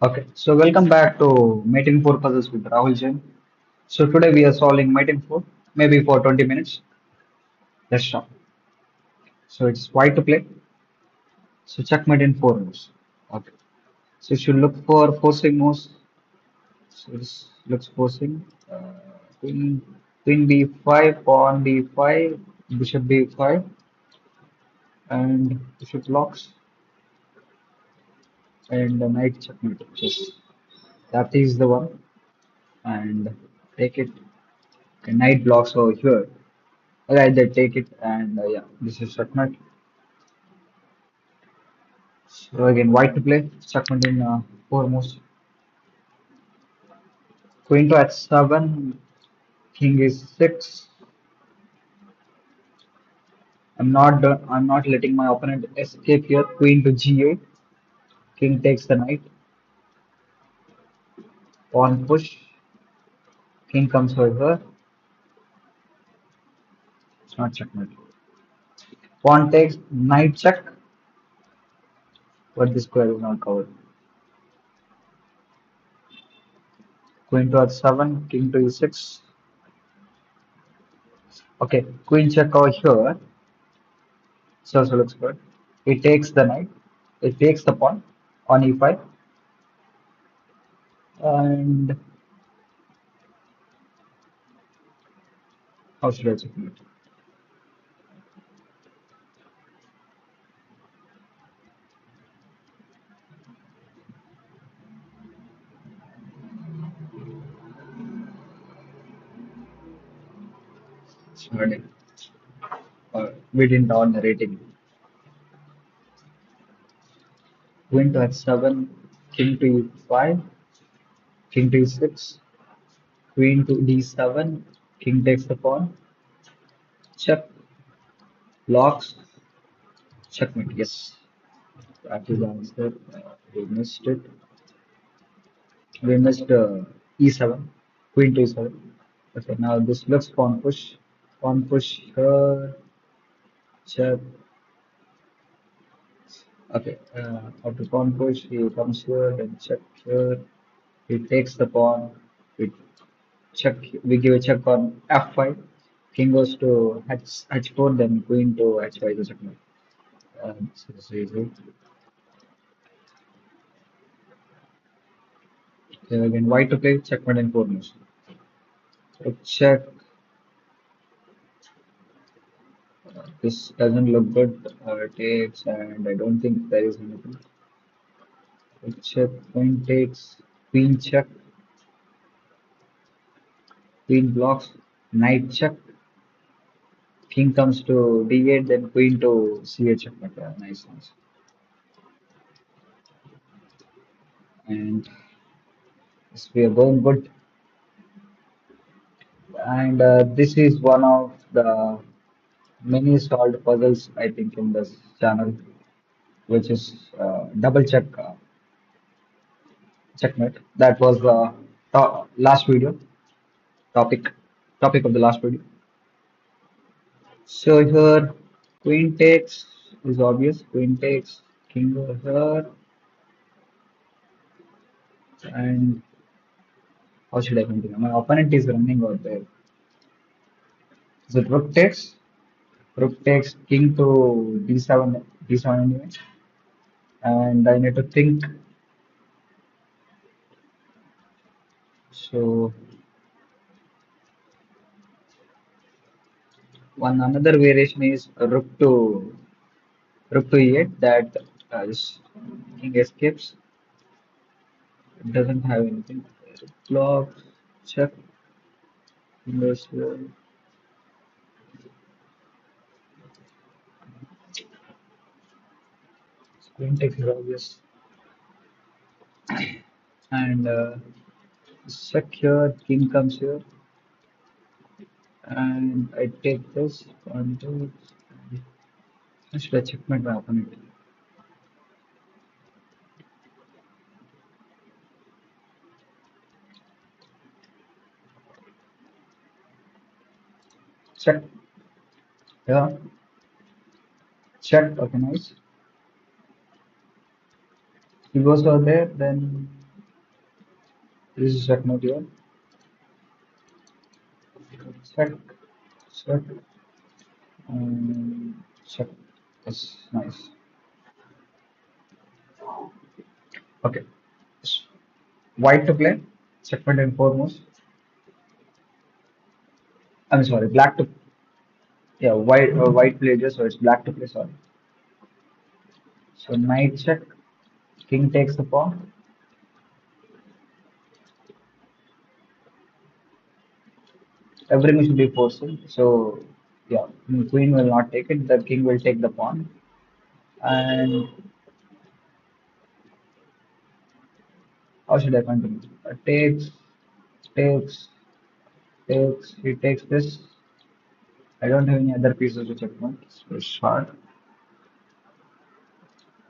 Okay, so welcome back to Mating 4 Puzzles with Rahul Jain. So today we are solving Mating 4, maybe for 20 minutes. Let's start. So it's white to play. So checkmate in 4 moves. Okay, so you should look for forcing moves. So this looks forcing. Queen, queen b5, pawn d5, bishop b5, and bishop blocks, and the knight checkmate. Yes, that is the one. And take it. Okay, knight blocks over here. Alright, they take it, and yeah, this is checkmate. So again, white to play, checkmate in foremost. Queen to h7, king is 6. I'm not done. I'm not letting my opponent escape here. Queen to g8, king takes the knight, pawn push, king comes over. It's not checkmate. Pawn takes, knight check, but the square is not covered. Queen to h7, king to e6. Okay, queen check over here. So looks good. It takes the knight. It takes the pawn on e5, and how should I check it? Sorry, we didn't on the rating. Queen to h7, king to e5, king to e6, queen to d7, king takes the pawn, check, blocks, checkmate. Yes, that is the answer. We missed it. We missed e7, queen to e7. Okay, now this looks pawn push here, check. Okay, after pawn push, he comes here, then check here. He takes the pawn. We check. We give a check on f5. King goes to h4, then queen to h5 is checkmate. So this is easy. Then again, white to play checkmate and four moves. So check. This doesn't look good. Takes, and I don't think there is anything. So check. Queen takes. Queen check. Queen blocks. Knight check. King comes to d8, then queen to c8 checkmate. Yeah, nice, nice. And yes, we are going good. And this is one of the many solved puzzles I think in this channel, which is double check checkmate. That was the last video topic topic of the last video. So here, queen takes is obvious. Queen takes, king over here, and how should I continue? My opponent is running out there. So rook takes, king to d7 anyway, and I need to think. So one another variation is rook to e8 that this king escapes. It doesn't have anything. Block, check, goes here. Queen takes is obvious. And check here, king comes here. And I take this one, two. I should I checkmate my opponent? Check. Yeah, check. Okay, nice. He goes over there, then. This is checkmate here. Check, check, check. That's nice. Okay. White to play. Checkmate and foremost. I'm sorry, black to yeah, white plays, so it's black to play. Sorry. So knight check, king takes the pawn. Everything should be forcing. So yeah, queen will not take it. The king will take the pawn. And how should I continue? Takes, takes. He takes this. I don't have any other pieces to check on. So it's hard.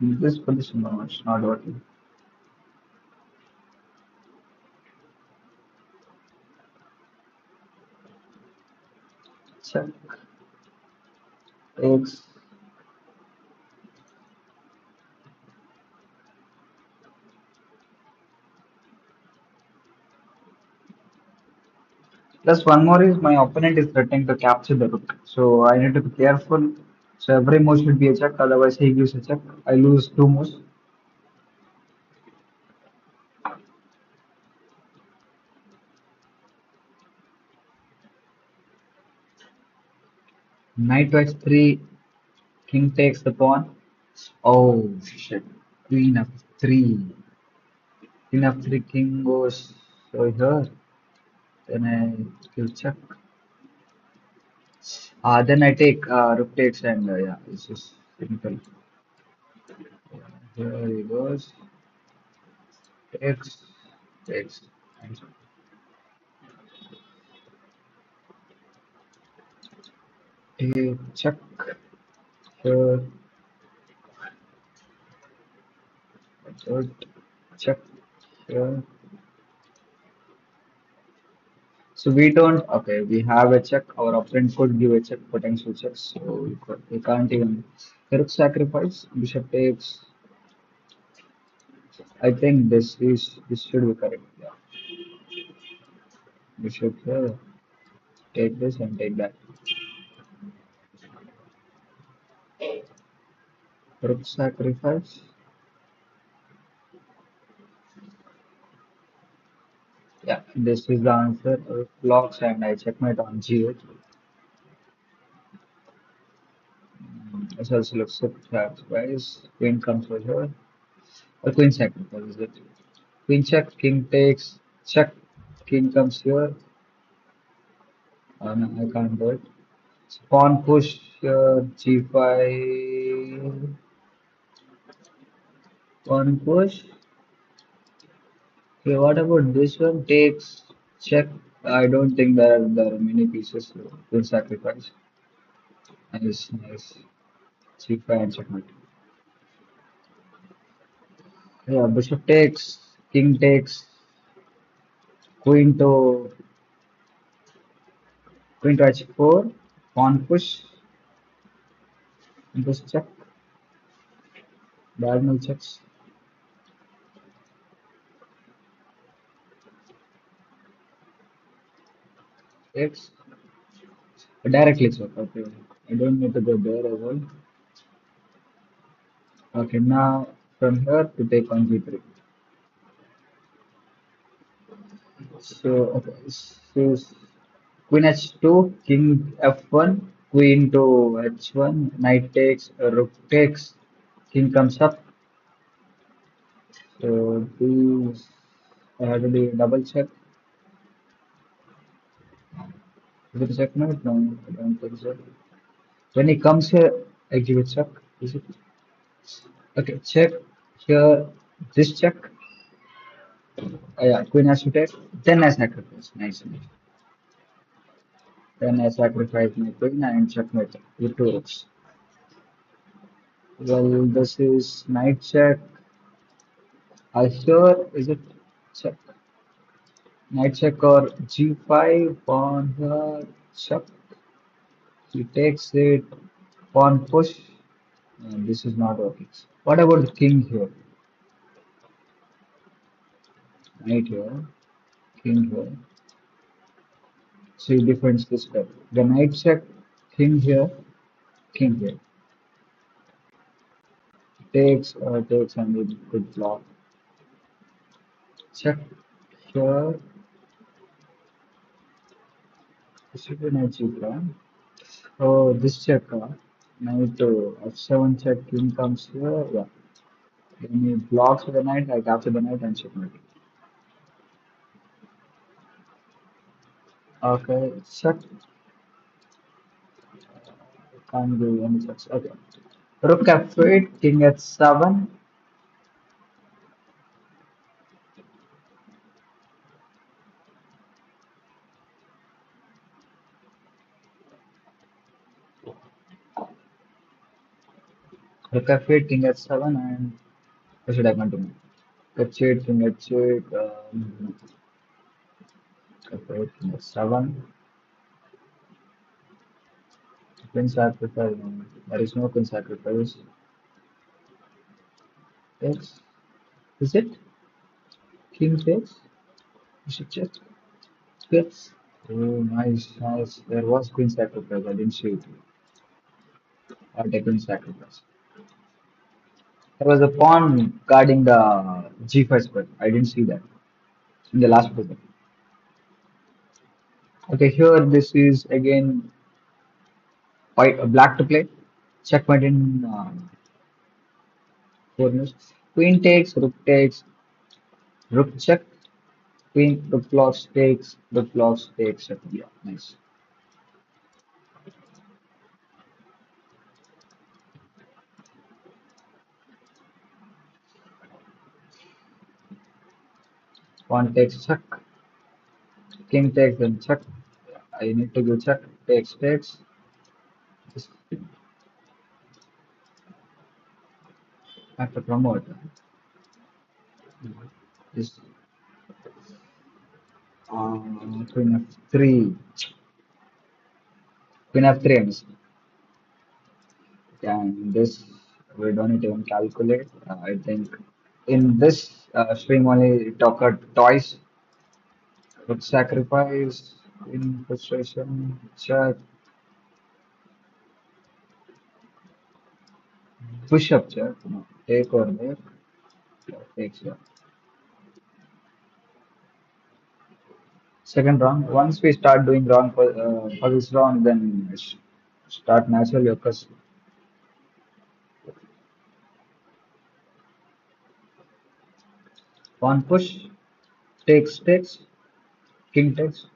This position, no, it's not working. Check, takes. Plus one more is my opponent is threatening to capture the rook. So I need to be careful. So every move should be a check, otherwise he gives a check. I lose two moves. Knight to h3, king takes the pawn. Oh shit. Queen f3. Queen f3, king goes so here. Then I kill check. Then I take rook takes and yeah, it's just simple. Here he goes. Takes, takes. And take check. Here, third check. Here. So we don't, okay, we have a check. Our opponent could give a check, potential checks. So we can't even. Rook sacrifice, bishop takes. I think this should be correct. Yeah, bishop here, take this and take that. Rook sacrifice. Yeah, this is the answer. Rook blocks and I checkmate on g8. This also looks sacrifice. Queen comes over here. Or queen sacrifice is it? Queen check, king takes, check, king comes here. No, I can't do it. Pawn push g5. Pawn push. Okay, what about this one? Takes check. I don't think there are many pieces to sacrifice. Nice, nice. G5 and checkmate. Yeah, bishop takes, king takes, queen to queen to h4, pawn push, this check, diagonal checks, takes, directly check. Okay, I don't need to go there as well. Okay, now from here to take on g3. So, okay, so queen h2, king f1, queen to h1, knight takes, rook takes, king comes up. So these I have to do double check. Is it a checkmate? No, I don't think so. When he comes here, I give a check. Is it? Okay, check here. This check. Yeah, queen has to take. Then I sacrifice. Nice, nice. Then I sacrifice my queen and checkmate with two rooks. Well, this is knight check. I sure is it check? Knight check or g5 pawn here. Check. He takes it. Pawn push. This is not working. What about the king here? Knight here. king here. So he defends this step. The knight check, king here, king here. Takes and it could block. Check here. This should be knight g5. Oh, this check. Knight to f7 check, king comes here. Yeah. Then he blocks with the knight, I capture the knight and checkmate. Okay, check. Can't do any checks. Okay. Rook f8, king h7. Rook f8, king h7, and what should I continue? H8, king h8, f8, king h7. Queen sacrifice. There is no queen sacrifice. Takes. Is it? King takes? You should check. Takes. Oh, nice, nice. There was queen sacrifice. I didn't see it. Or queen sacrifice. There was a pawn guarding the g5 square. I didn't see that in the last position. Okay, here this is again white, black to play. Checkmate in four moves. Queen takes, rook check, queen, rook blocks takes. Check. Yeah, nice. Pawn takes check, king takes then check. I need to give check, takes. Just have to promote. This queen f3, queen f3. And this we don't need to even calculate. I think in this stream only talk twice. With sacrifice, in frustration, check, push up check, no, take or make, takes yeah. Second round. Once we start doing wrong for this round, then start naturally occurs. Pawn push, takes, king takes,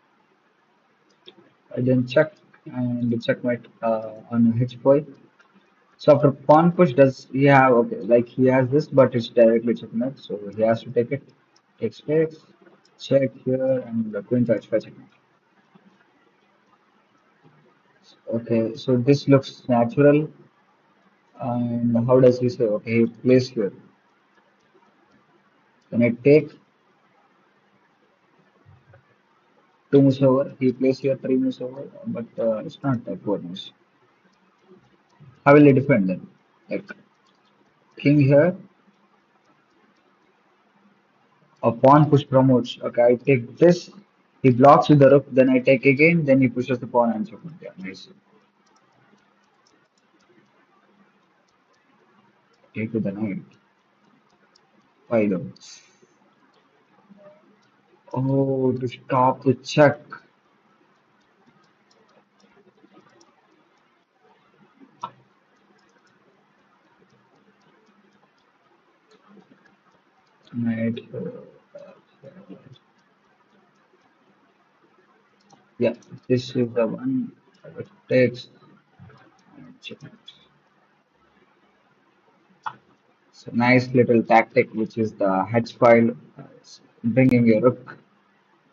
and then check and checkmate on h4. So after pawn push, does he have okay? Like he has this, but it's directly checkmate, so he has to take it. Takes, check here, and the queen to h5 checkmate. Okay, so this looks natural. And how does he say? Okay, he plays here. Then I take two moves over. He plays here three moves over, but it's not that four moves. How will he defend then? Like king here, a pawn push promotes. Okay, I take this. He blocks with the rook. Then I take again. Then he pushes the pawn and so on. Yeah, nice. Take to the knight. Why though? Oh, to stop the check. Knight. Yeah, this is the one that takes. Check. So nice little tactic, which is the hedge file, bringing a rook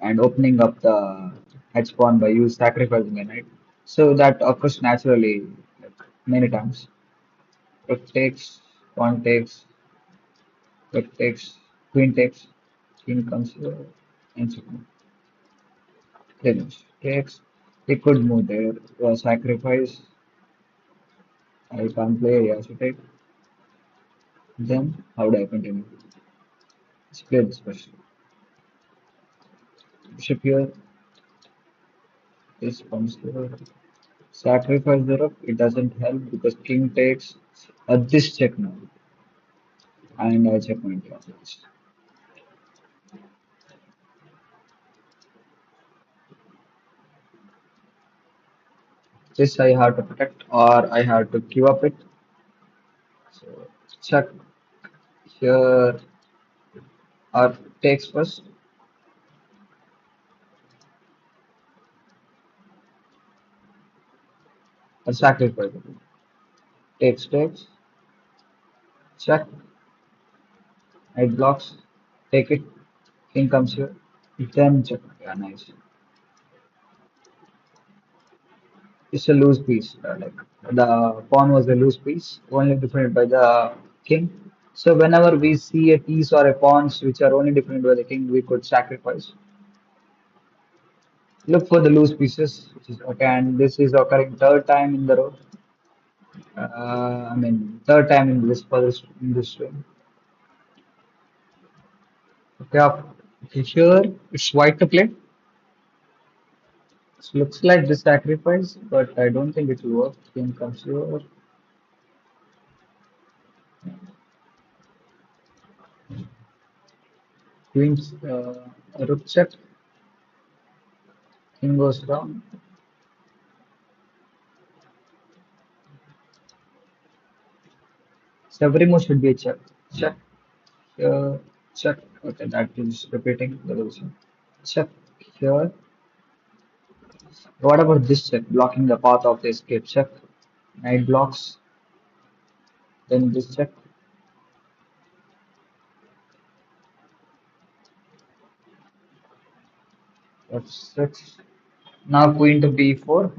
and opening up the hedge pawn by you sacrificing a knight. So that occurs naturally, like many times. Rook takes, pawn takes, rook takes, queen takes, king comes here, and so on. Finish. Takes. He could move there. Sacrifice. I can't play. He has to take. Then how do I continue? Let's play this first. Bishop here. This comes here. Sacrifice the rook. It doesn't help because king takes this check now. And I check my classes. This I have to protect or I have to give up it. So check here or takes first or sacrifice it. Takes, check, it blocks, take it, king comes here, then check. Yeah, nice. It's a loose piece. Like the pawn was a loose piece, only defended by the king. So whenever we see a piece or a pawns which are only defended by the king, we could sacrifice. Look for the loose pieces, which is okay, and this is occurring third time in the row. I mean third time in this for this in this stream. Okay, okay, here it's white to play. It looks like the sacrifice, but I don't think it will work. King comes here, queen's rook check, king goes down. So every move should be a check. Check, check. Okay, that is repeating the rules. Check here. What about this check? Blocking the path of the escape. Check. Knight blocks. Then this check. That's six. Now queen to b4.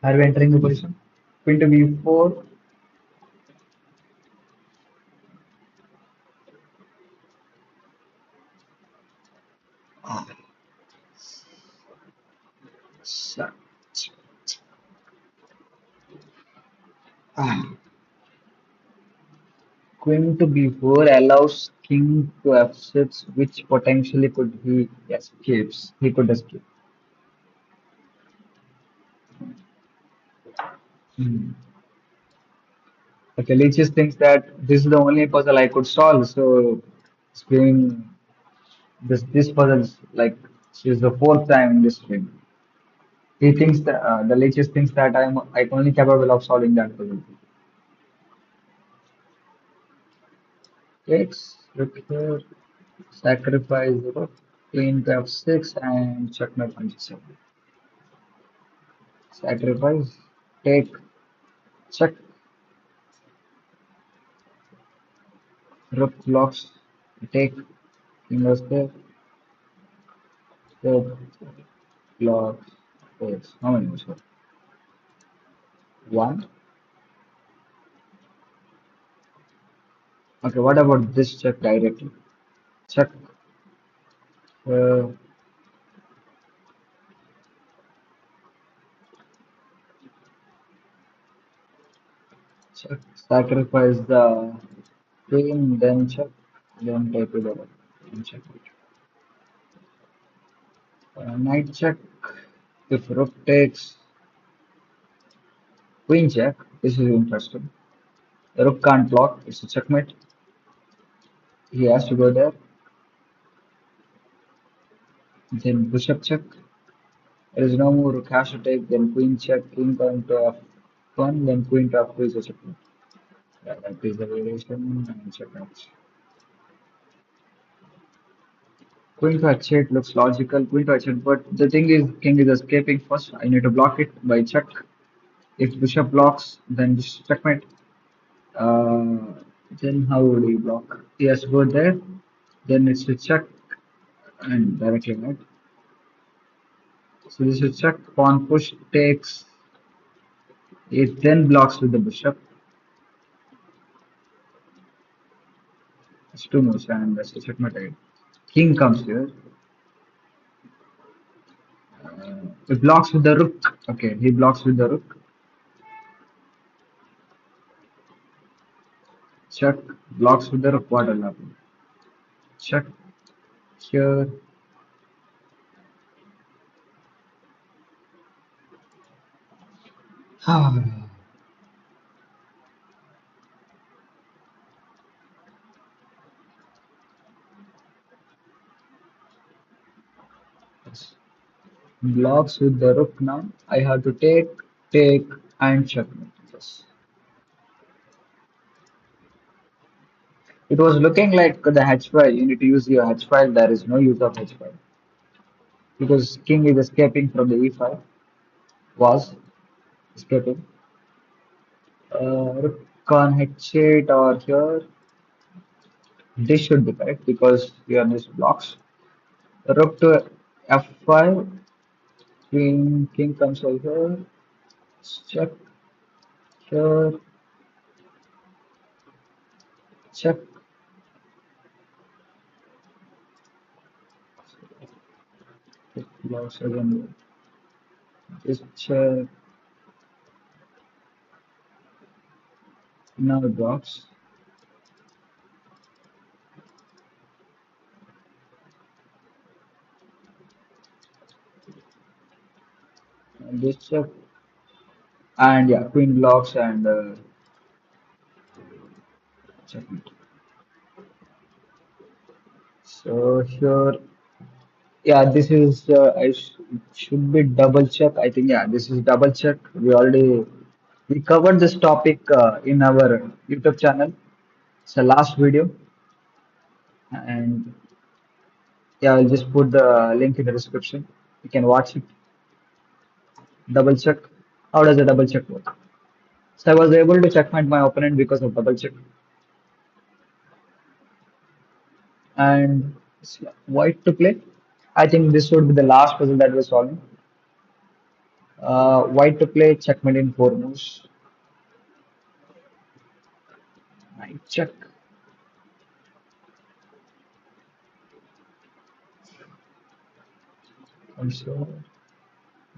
Are we entering the position? Queen to b4. Ah, check. Ah. Queen to b4 allows king to f6, which potentially could he escapes. He could escape. Hmm. Okay, Leaches thinks that this is the only puzzle I could solve, so it's being this puzzle is like is the fourth time in this stream. He thinks that the Leaches thinks that I'm only capable of solving that puzzle. Takes look here, sacrifice rook, queen to f6 and checkmate on g7. Sacrifice, take, check, rook blocks, take, king goes there, take, blocks, takes. How many moves? One. Okay, what about this check directly? Check, uh, check, sacrifice the queen, then check, then take it over. And check. Knight check. If rook takes queen check, this is interesting. The rook can't block, it's a checkmate. He has to go there. Then bishop check. There is no more rook has to take, then queen check, king come to f1, then queen to f2 is a checkmate. Yeah, that is the variation and checkmate. Queen to h8 looks logical, queen to h8, but the thing is, king is escaping first. I need to block it by check. If bishop blocks, then this checkmate. Uh, then how would he block? He has to go there. Then it's a check and directly right. So this is check. Pawn push takes. It then blocks with the bishop. It's two moves and that's a checkmate. King comes here. It blocks with the rook. Okay, he blocks with the rook. Check. Blocks with the rook. What will happen? Check. Here, yes. Blocks with the rook now. I have to take, and checkmate. Yes. It was looking like the H file. You need to use your H file. There is no use of H file because king is escaping from the E file. Was escaping. Rook on H8 or here. This should be correct because we are missed blocks. Rook to F5. King comes over here. Check here. Check. Blocks again. Just check. Now blocks. And this check. And yeah, queen blocks and checkmate. So here, yeah, this is it should be double check. I think yeah, this is double check. We covered this topic in our YouTube channel. It's the last video, and yeah, I'll just put the link in the description. You can watch it. Double check. How does a double check work? So I was able to checkmate my opponent because of double check. And white to play. I think this would be the last puzzle that we're solving. White to play checkmate in four moves. Knight check. Comes here.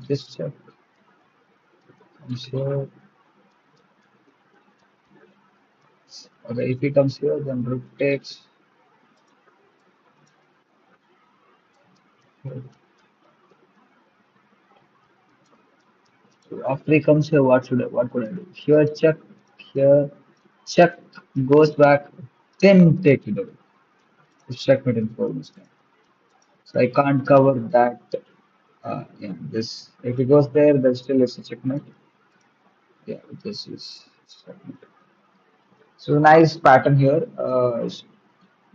Just check. Comes here. Okay, if he comes here, then rook takes. So after he comes here, what could I do? Here check. Here check. Goes back. Then take it away. It's checkmate in four moves. So I can't cover that. Yeah, this if it goes there, then still it's a checkmate. Yeah, this is checkmate. So nice pattern here.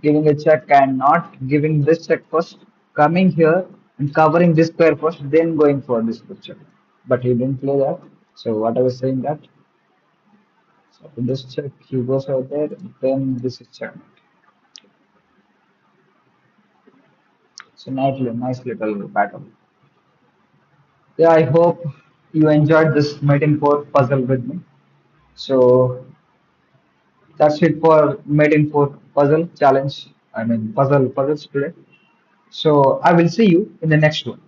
Giving a check and not giving this check first, coming here and covering this pair first, then going for this good check. But he didn't play that. So what I was saying that. So this check, he goes out there, then this is checkmate. So nice little pattern. Yeah, I hope you enjoyed this mating for puzzle with me. So that's it for mating for puzzle challenge. I mean puzzles today. So I will see you in the next one.